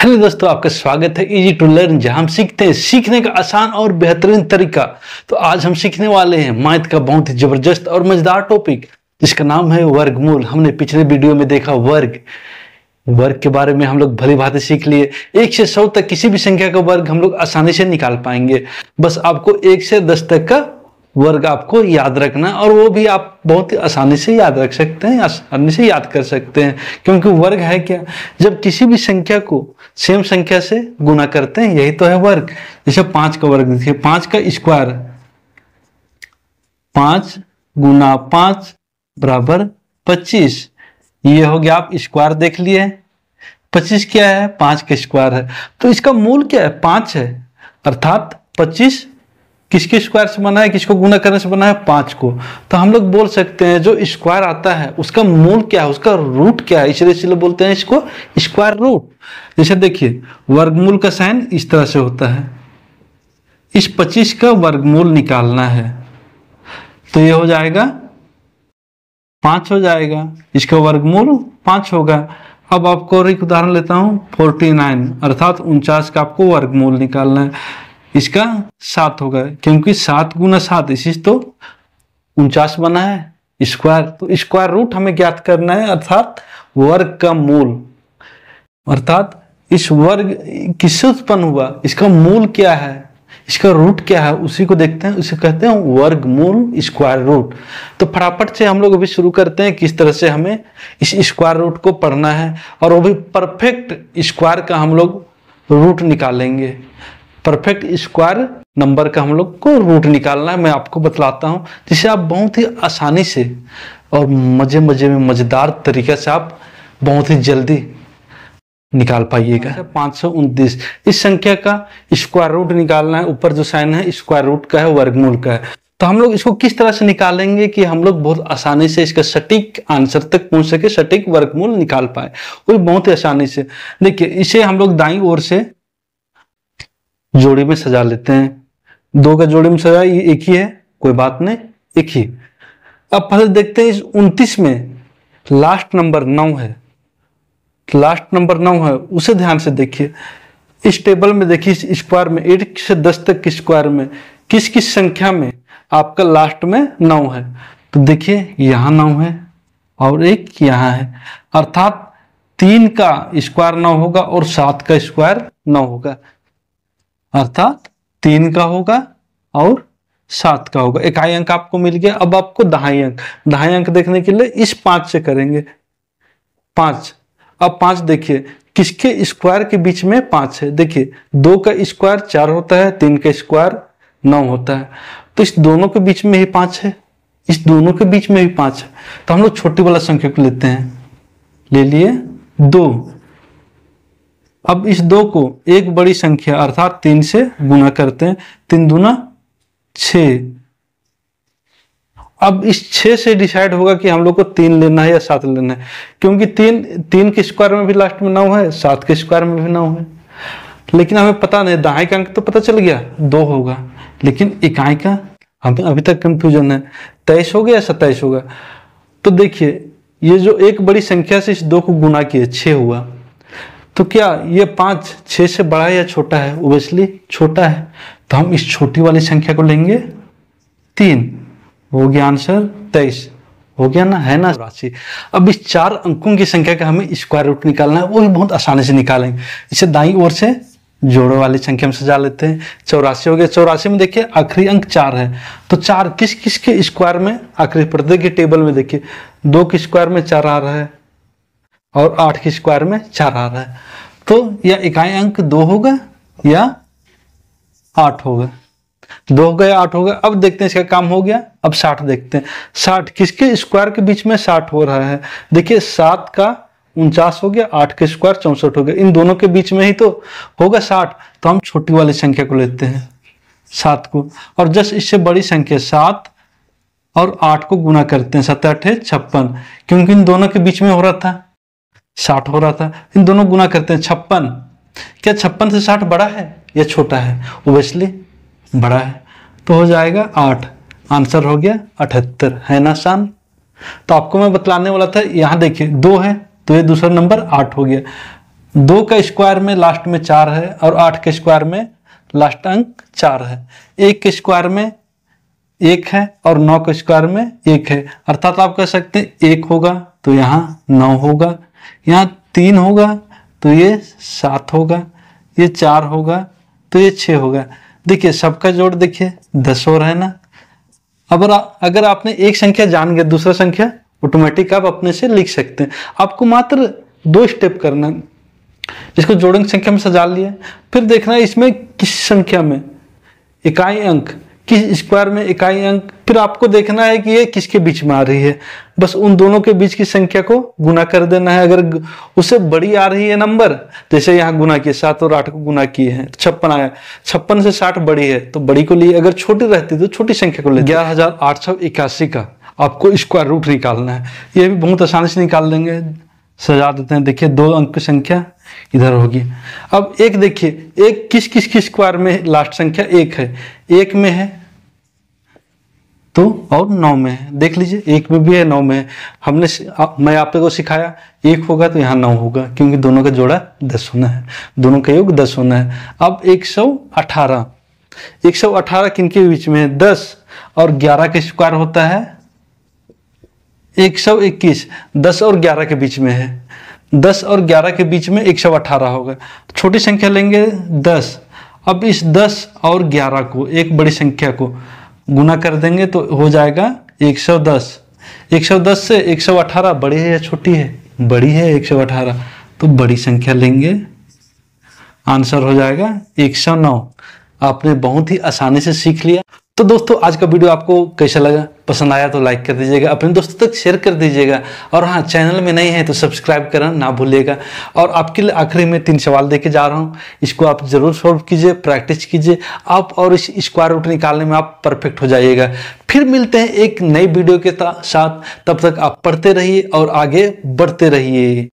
Hello दोस्तों, आपका स्वागत है इजी टू लर्न, जहां हम सीखते हैं सीखने का आसान और बेहतरीन तरीका। तो आज हम सीखने वाले हैं मैथ का बहुत ही जबरदस्त और मजेदार टॉपिक, जिसका नाम है वर्गमूल। हमने पिछले वीडियो में देखा वर्ग के बारे में हम लोग भली भांति सीख लिए। 1 से 100 तक किसी भी संख्या का वर्ग हम लोग आसानी से निकाल पाएंगे। बस आपको 1 से 10 तक का वर्ग आपको याद रखना, और वो भी आप बहुत ही आसानी से याद रख सकते हैं, आसानी से याद कर सकते हैं। क्योंकि वर्ग है क्या, जब किसी भी संख्या को सेम संख्या से गुना करते हैं, यही तो है वर्ग। जैसे 5 का वर्ग देखिए, 5 का स्क्वायर, 5 गुना 5 बराबर 25। ये हो गया, आप स्क्वायर देख लिए। 25 क्या है, 5 का स्क्वायर है, तो इसका मूल क्या है, 5 है। अर्थात 25 किसके स्क्वायर से बना है, किसको गुना करने से बना है, 5 को। तो हम लोग बोल सकते हैं जो स्क्वायर आता है उसका मूल क्या है, उसका रूट क्या है, इसलिए बोलते हैं इसको स्क्वायर रूट। जैसे देखिए, वर्गमूल का साइन इस तरह से होता है। इस 25 का वर्गमूल निकालना है तो ये हो जाएगा 5 हो जाएगा, इसका वर्गमूल 5 होगा। अब आपको और एक उदाहरण लेता हूं, 49 अर्थात 49 का आपको वर्गमूल निकालना है। इसका 7 होगा, क्योंकि 7 गुना 7 इसी तो 49 बना है स्क्वायर। तो स्क्वायर रूट हमें ज्ञात करना है, अर्थात वर्ग का मूल। अर्थात इस वर्ग किससे उत्पन्न हुआ, इसका मूल क्या है, इसका रूट क्या है, उसी को देखते हैं, उसे कहते हैं वर्गमूल, स्क्वायर रूट। तो फटाफट से हम लोग अभी शुरू करते हैं किस तरह से हमें इस स्क्वायर रूट को पढ़ना है, और वो भी परफेक्ट स्क्वायर का हम लोग रूट निकालेंगे। परफेक्ट स्क्वायर नंबर का हम लोग को रूट निकालना है। मैं आपको बतलाता हूं, जिससे आप बहुत ही आसानी से और मजे में मजेदार तरीके से आप बहुत ही जल्दी निकाल पाइएगा। 529 इस संख्या का स्क्वायर रूट निकालना है। ऊपर जो साइन है स्क्वायर रूट का है, वर्गमूल का है। तो हम लोग इसको किस तरह से निकालेंगे कि हम लोग बहुत आसानी से इसका सटीक आंसर तक पहुंच सके, सटीक वर्गमूल निकाल पाए, वो बहुत ही आसानी से। देखिए, इसे हम लोग दाईं ओर से जोड़ी में सजा लेते हैं। 2 का जोड़ी में सजा, ये एक ही है, कोई बात नहीं, एक ही। अब पहले देखते हैं इस 29 में लास्ट नंबर 9 है, लास्ट नंबर 9 है, उसे ध्यान से देखिए। इस टेबल में देखिए, इस स्क्वायर में 1 से 10 तक के स्क्वायर में किस किस संख्या में आपका लास्ट में 9 है। तो देखिए, यहाँ 9 है और एक यहाँ है, अर्थात 3 का स्क्वायर 9 होगा और 7 का स्क्वायर 9 होगा। अर्थात 3 का होगा और 7 का होगा। इकाई अंक आपको मिल गया। अब आपको दहाई अंक देखने के लिए इस 5 से करेंगे, 5। अब 5 देखिए, किसके स्क्वायर के बीच में 5 है। देखिए, 2 का स्क्वायर 4 होता है, 3 का स्क्वायर 9 होता है, तो इस दोनों के बीच में ही 5 है, इस दोनों के बीच में भी 5 है। तो हम लोग छोटी वाला संख्या को लेते हैं, ले लिए 2। अब इस 2 को एक बड़ी संख्या अर्थात 3 से गुना करते हैं, 3 दूना 6। अब इस 6 से डिसाइड होगा कि हम लोग को 3 लेना है या 7 लेना है, क्योंकि 3 के स्क्वायर में भी लास्ट में 9 है, 7 के स्क्वायर में भी 9 है। लेकिन हमें पता नहीं, दहाई का अंक तो पता चल गया 2 होगा, लेकिन इकाई का हमें अभी तक कंफ्यूजन है, 23 होगा या 27 होगा। तो देखिए, ये जो एक बड़ी संख्या से इस 2 को गुना किए 6 हुआ, तो क्या ये 5 6 से बड़ा है या छोटा है, ओब्वियसली छोटा है। तो हम इस छोटी वाली संख्या को लेंगे 3, हो गया आंसर 23, हो गया ना, है ना राशि। अब इस 4 अंकों की संख्या का हमें स्क्वायर रूट निकालना है, वो भी बहुत आसानी से निकालेंगे। इसे दाईं ओर से जोड़ों वाली संख्या में सजा लेते हैं। 84 हो गया। 84 में देखिए आखिरी अंक 4 है, तो 4 किस किस के स्क्वायर में आखिरी पर्दे के टेबल में देखिए, 2 के स्क्वायर में 4 आ रहा है और 8 के स्क्वायर में 4 आ रहा है। तो या इकाई अंक 2 होगा या 8 होगा, 2 होगा या 8 होगा। अब देखते हैं इसका काम हो गया। अब 60 देखते हैं, 60 किसके स्क्वायर के बीच में 60 हो रहा है। देखिए, 7 का 49 हो गया, 8 के स्क्वायर 64 हो गया, इन दोनों के बीच में ही तो होगा 60। तो हम छोटी वाली संख्या को लेते हैं 7 को, और जस्ट इससे बड़ी संख्या 7 और 8 को गुना करते हैं, 7 8 56, क्योंकि इन दोनों के बीच में हो रहा था 60 हो रहा था, इन दोनों गुना करते हैं 56। क्या 56 से 60 बड़ा है या छोटा है, ओब्वियसली बड़ा है, तो हो जाएगा 8। आंसर हो गया 78, है ना आसान। तो आपको मैं बतलाने वाला था, यहाँ देखिए 2 है तो ये दूसरा नंबर 8 हो गया, 2 का स्क्वायर में लास्ट में 4 है और 8 के स्क्वायर में लास्ट अंक 4 है। 1 के स्क्वायर में 1 है और 9 के स्क्वायर में 1 है, अर्थात आप कह सकते हैं 1 होगा तो यहाँ 9 होगा, यहाँ 3 होगा तो ये 7 होगा, ये 4 होगा तो ये 6 होगा। देखिए सबका जोड़ देखिए 10 हो रहा है ना। अब अगर आपने एक संख्या जान गया, दूसरा संख्या ऑटोमेटिक आप अपने से लिख सकते हैं। आपको मात्र 2 स्टेप करना है। इसको जोड़क संख्या में सजा लिया, फिर देखना है इसमें किस संख्या में इकाई अंक, किस स्क्वायर में इकाई अंक, फिर आपको देखना है कि ये किसके बीच में आ रही है। बस उन दोनों के बीच की संख्या को गुना कर देना है। अगर उससे बड़ी आ रही है नंबर, जैसे यहाँ गुना किए 7 और 8 को गुना किए हैं 56 आया, 56 से 60 बड़ी है तो बड़ी को लिए, अगर छोटी रहती तो छोटी संख्या को ले। 11,881 का आपको स्क्वायर रूट निकालना है। ये भी बहुत आसानी से निकाल लेंगे, सजा देते हैं। देखिए 2 अंक की संख्या इधर होगी। अब एक देखिए, एक किस किस की स्क्वायर में लास्ट संख्या 1 है, 1 में है तो और 9 में है। देख लीजिए 1 में भी है 9 में है। मैं आप को सिखाया 1 होगा तो यहाँ 9 होगा, क्योंकि दोनों का जोड़ा 10 होना है, दोनों का योग 10 होना है। अब 118 किनके बीच में है, 10 और 11 के स्क्वायर होता है 121, 10 और 11 के बीच में है, 10 और 11 के बीच में 118 होगा। छोटी संख्या लेंगे 10। अब इस 10 और 11 को, एक बड़ी संख्या को गुना कर देंगे तो हो जाएगा 110। 110 से 118 बड़ी है या छोटी है, बड़ी है 118, तो बड़ी संख्या लेंगे, आंसर हो जाएगा 109। आपने बहुत ही आसानी से सीख लिया। तो दोस्तों आज का वीडियो आपको कैसा लगा, पसंद आया तो लाइक कर दीजिएगा, अपने दोस्तों तक शेयर कर दीजिएगा, और हाँ चैनल में नए हैं तो सब्सक्राइब करना ना भूलिएगा। और आपके लिए आखिरी में 3 सवाल देके जा रहा हूँ, इसको आप जरूर सॉल्व कीजिए, प्रैक्टिस कीजिए आप, और इस स्क्वायर रूट निकालने में आप परफेक्ट हो जाइएगा। फिर मिलते हैं एक नई वीडियो के साथ, तब तक आप पढ़ते रहिए और आगे बढ़ते रहिए।